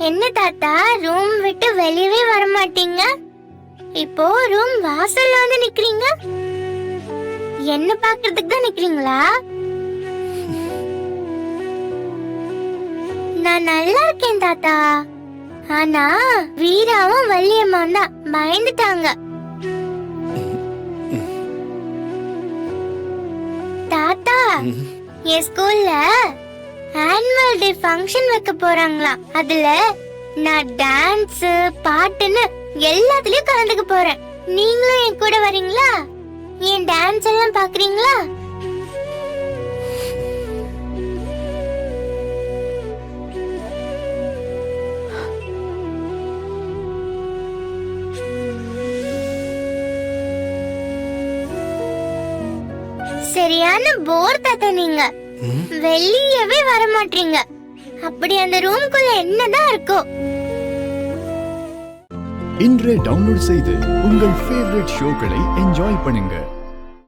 என்ன தாத்தா ரூம் விட்டு வெளியவே வர மாட்டீங்க? இப்போ ரூம் வாசல்ல வந்து நிக்கிறீங்க. என்ன பாக்குறதுக்கு தான் நிக்கிறீங்களா? நான் நல்லா இருக்கேன் தாத்தா. ஆனா வீராவும் வள்ளியம்மாவும் தான் பயந்துட்டாங்க. தாத்தா, என் ஸ்கூல்ல ஆனுவல் டே ஃபங்க்ஷன் வைக்க போறாங்களாம். அதுல நான் டான்ஸ் பாட்டுன்னு எல்லாத்துலயும் கலந்துக்க போறேன். நீங்களும் என் கூட வரீங்களா? என் டான்ஸ் எல்லாம் பாக்குறீங்களா? சரியான போர் தாத்தா நீங்க. வெளியவே வர மாட்டீங்க. அப்படி அந்த ரூம்குள்ள என்னதான் இருக்கோ? இன்றே டவுன்லோட் செய்து உங்கள் ஃபேவரட் ஷோக்களை என்ஜாய் பண்ணுங்க.